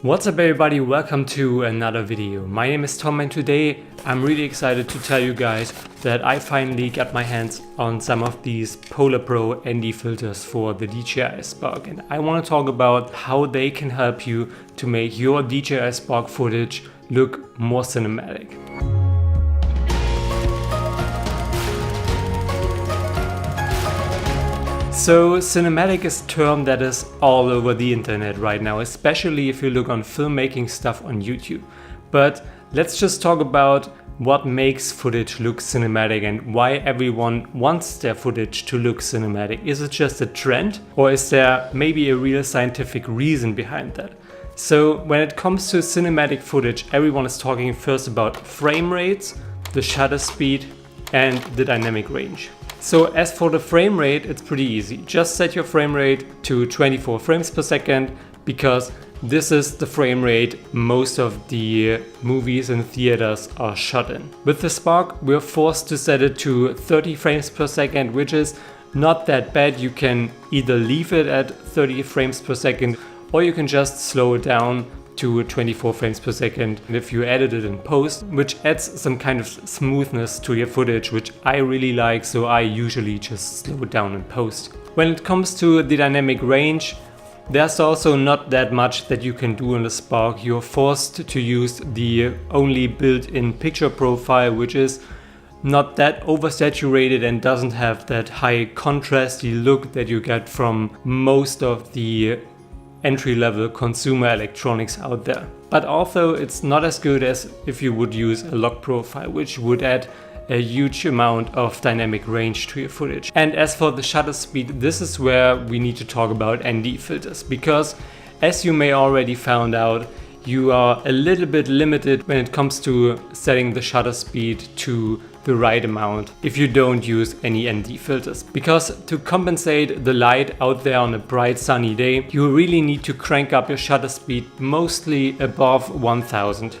What's up everybody, welcome to another video. My name is Tom and today I'm really excited to tell you guys that I finally got my hands on some of these PolarPro ND filters for the DJI Spark, and I want to talk about how they can help you to make your DJI Spark footage look more cinematic. So cinematic is a term that is all over the internet right now, especially if you look on filmmaking stuff on YouTube. But let's just talk about what makes footage look cinematic and why everyone wants their footage to look cinematic. Is it just a trend, or is there maybe a real scientific reason behind that? So when it comes to cinematic footage, everyone is talking first about frame rates, the shutter speed and the dynamic range. So as for the frame rate, it's pretty easy. Just set your frame rate to 24 frames per second because this is the frame rate most of the movies and theaters are shot in. With the Spark, we're forced to set it to 30 frames per second, which is not that bad. You can either leave it at 30 frames per second or you can just slow it down to 24 frames per second if you edit it in post, which adds some kind of smoothness to your footage, which I really like, so I usually just slow it down in post. When it comes to the dynamic range, there's also not that much that you can do in the Spark. You're forced to use the only built-in picture profile, which is not that oversaturated and doesn't have that high contrasty look that you get from most of the entry-level consumer electronics out there. But also it's not as good as if you would use a log profile, which would add a huge amount of dynamic range to your footage. And as for the shutter speed, this is where we need to talk about ND filters, because as you may already found out, you are a little bit limited when it comes to setting the shutter speed to the right amount if you don't use any ND filters. Because to compensate the light out there on a bright sunny day, you really need to crank up your shutter speed mostly above 1000,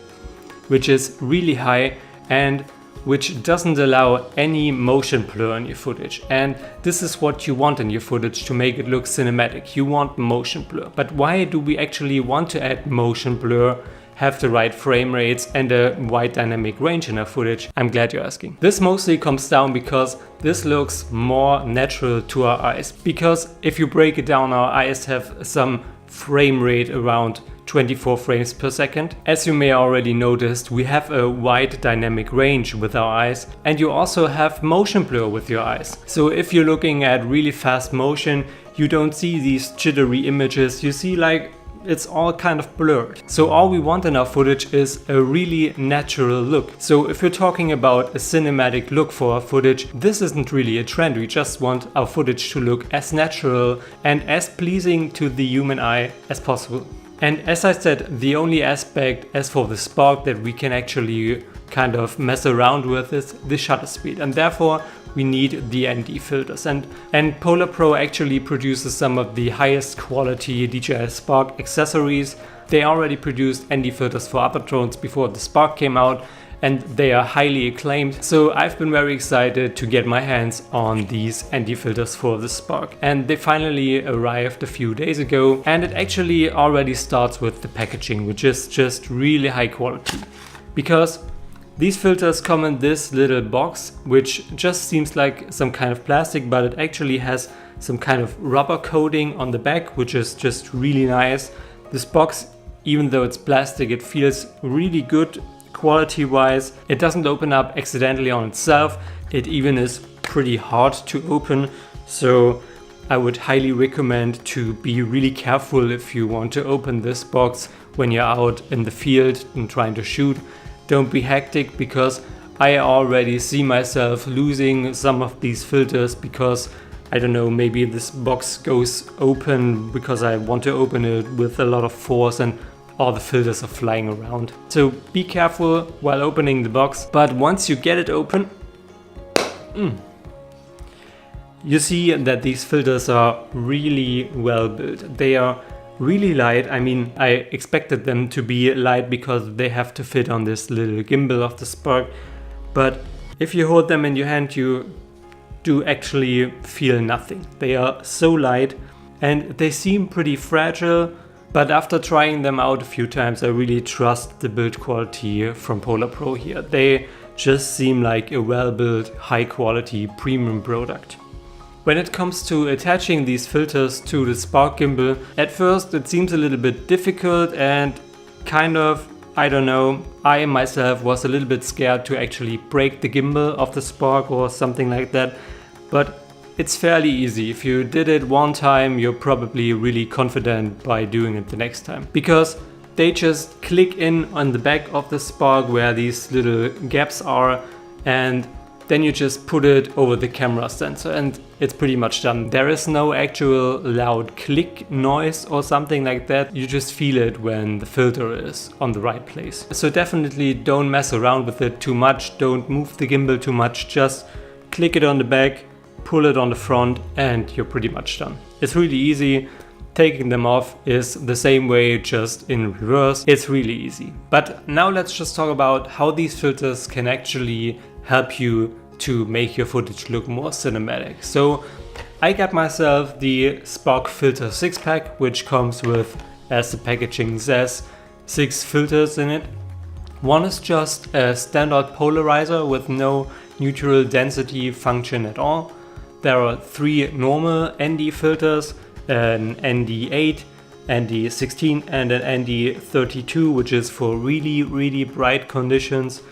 which is really high and which doesn't allow any motion blur in your footage. And this is what you want in your footage to make it look cinematic. You want motion blur. But why do we actually want to add motion blur, have the right frame rates and a wide dynamic range in our footage? I'm glad you're asking. This mostly comes down because this looks more natural to our eyes. Because if you break it down, our eyes have some frame rate around 24 frames per second. As you may already noticed, we have a wide dynamic range with our eyes, and you also have motion blur with your eyes. So if you're looking at really fast motion, you don't see these jittery images, you see like it's all kind of blurred. So all we want in our footage is a really natural look. So if you're talking about a cinematic look for our footage, this isn't really a trend. We just want our footage to look as natural and as pleasing to the human eye as possible. And as I said, the only aspect as for the Spark that we can actually kind of mess around with is the shutter speed, and therefore we need the ND filters. And PolarPro actually produces some of the highest quality DJI Spark accessories. They already produced ND filters for other drones before the Spark came out, and they are highly acclaimed. So I've been very excited to get my hands on these ND filters for the Spark. And they finally arrived a few days ago, and it actually already starts with the packaging, which is just really high quality. Because these filters come in this little box, which just seems like some kind of plastic, but it actually has some kind of rubber coating on the back, which is just really nice. This box, even though it's plastic, it feels really good quality wise. It doesn't open up accidentally on itself. It even is pretty hard to open. So I would highly recommend to be really careful if you want to open this box when you're out in the field and trying to shoot. Don't be hectic, because I already see myself losing some of these filters because I don't know, maybe this box goes open because I want to open it with a lot of force and all the filters are flying around. So be careful while opening the box. But once you get it open, you see that these filters are really well built. They are really light. I mean, I expected them to be light because they have to fit on this little gimbal of the Spark. But if you hold them in your hand, you do actually feel nothing. They are so light and they seem pretty fragile, But after trying them out a few times, I really trust the build quality from PolarPro here. They just seem like a well-built, high-quality premium product. When it comes to attaching these filters to the Spark gimbal, at first it seems a little bit difficult and kind of, I don't know, I myself was a little bit scared to actually break the gimbal of the Spark or something like that, but it's fairly easy. If you did it one time, you're probably really confident by doing it the next time, because they just click in on the back of the Spark where these little gaps are, and then you just put it over the camera sensor and it's pretty much done. There is no actual loud click noise or something like that. You just feel it when the filter is on the right place. So definitely don't mess around with it too much. Don't move the gimbal too much. Just click it on the back, pull it on the front, and you're pretty much done. It's really easy. Taking them off is the same way, just in reverse. It's really easy. But now let's just talk about how these filters can actually help you to make your footage look more cinematic. So I got myself the Spark Filter 6-pack, which comes with, as the packaging says, 6 filters in it. One is just a standard polarizer with no neutral density function at all. There are 3 normal ND filters, an ND8, ND16 and an ND32, which is for really bright conditions.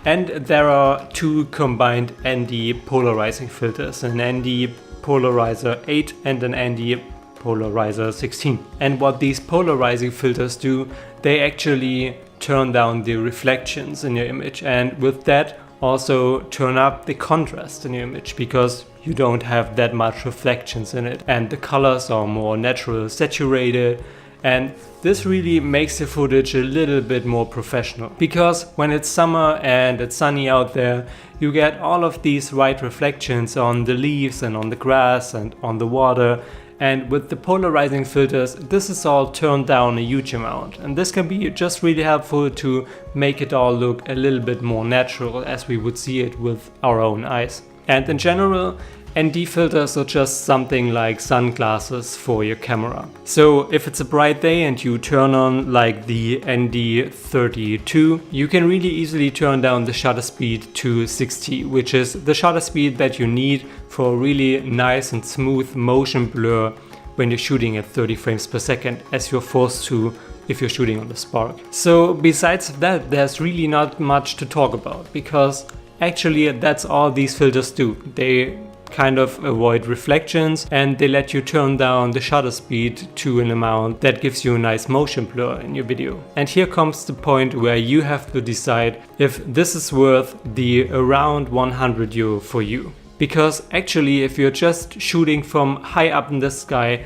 And there are 2 combined ND polarizing filters, an ND polarizer 8 and an ND polarizer 16. And what these polarizing filters do, they actually turn down the reflections in your image, and with that also turn up the contrast in your image, because you don't have that much reflections in it and the colors are more natural, saturated, and this really makes the footage a little bit more professional. Because when it's summer and it's sunny out there, you get all of these white reflections on the leaves and on the grass and on the water, and with the polarizing filters this is all turned down a huge amount, and this can be just really helpful to make it all look a little bit more natural as we would see it with our own eyes. And in general, ND filters are just something like sunglasses for your camera. So if it's a bright day and you turn on like the ND32, you can really easily turn down the shutter speed to 60, which is the shutter speed that you need for a really nice and smooth motion blur when you're shooting at 30 frames per second, as you're forced to if you're shooting on the Spark. So besides that, there's really not much to talk about, because actually that's all these filters do. They kind of avoid reflections and they let you turn down the shutter speed to an amount that gives you a nice motion blur in your video. And here comes the point where you have to decide if this is worth the around 100 euro for you. Because actually if you're just shooting from high up in the sky,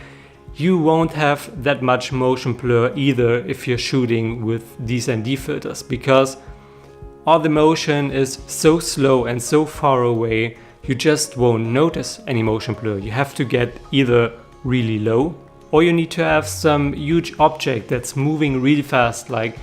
you won't have that much motion blur either if you're shooting with these ND filters, because all the motion is so slow and so far away, you just won't notice any motion blur. You have to get either really low, or you need to have some huge object that's moving really fast, like,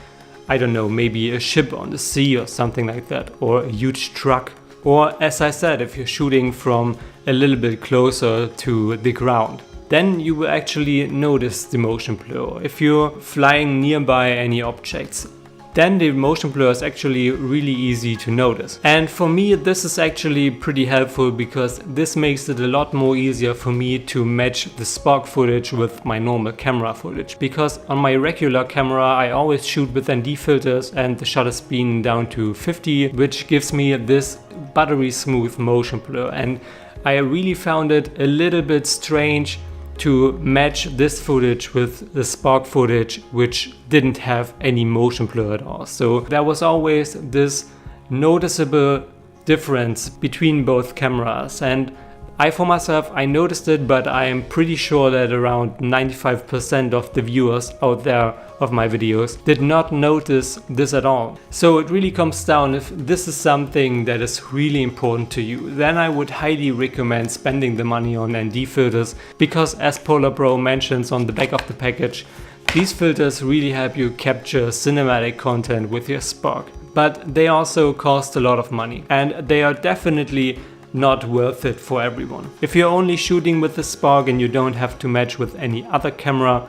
I don't know, maybe a ship on the sea or something like that, or a huge truck. Or as I said, if you're shooting from a little bit closer to the ground, then you will actually notice the motion blur. If you're flying nearby any objects, then the motion blur is actually really easy to notice. And for me this is actually pretty helpful, because this makes it a lot more easier for me to match the Spark footage with my normal camera footage. Because on my regular camera I always shoot with ND filters and the shutter speed down to 50, which gives me this buttery smooth motion blur. And I really found it a little bit strange to match this footage with the Spark footage, which didn't have any motion blur at all. So there was always this noticeable difference between both cameras, and I for myself, I noticed it, but I am pretty sure that around 95% of the viewers out there of my videos did not notice this at all. So it really comes down, if this is something that is really important to you, then I would highly recommend spending the money on ND filters, because as PolarPro mentions on the back of the package, these filters really help you capture cinematic content with your Spark. But they also cost a lot of money, and they are definitely not worth it for everyone. If you're only shooting with the Spark and you don't have to match with any other camera,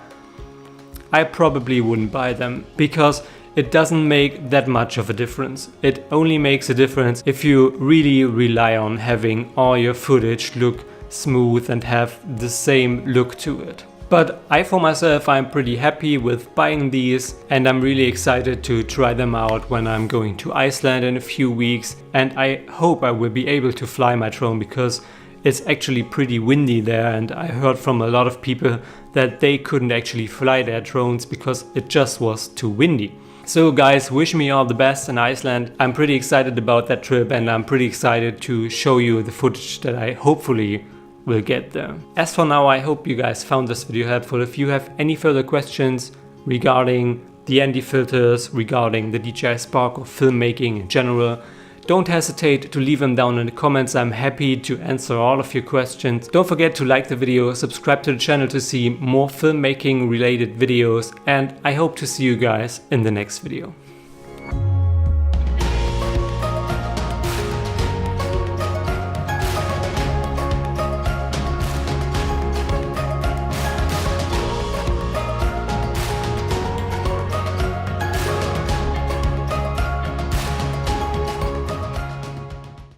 I probably wouldn't buy them, because it doesn't make that much of a difference. It only makes a difference if you really rely on having all your footage look smooth and have the same look to it. But for myself, I'm pretty happy with buying these, and I'm really excited to try them out when I'm going to Iceland in a few weeks. And I hope I will be able to fly my drone, because it's actually pretty windy there, and I heard from a lot of people that they couldn't actually fly their drones because it just was too windy. So guys, wish me all the best in Iceland. I'm pretty excited about that trip, and I'm pretty excited to show you the footage that I hopefully will get there. As for now, I hope you guys found this video helpful. If you have any further questions regarding the ND filters, regarding the DJI Spark or filmmaking in general, don't hesitate to leave them down in the comments. I'm happy to answer all of your questions. Don't forget to like the video, subscribe to the channel to see more filmmaking related videos, and I hope to see you guys in the next video.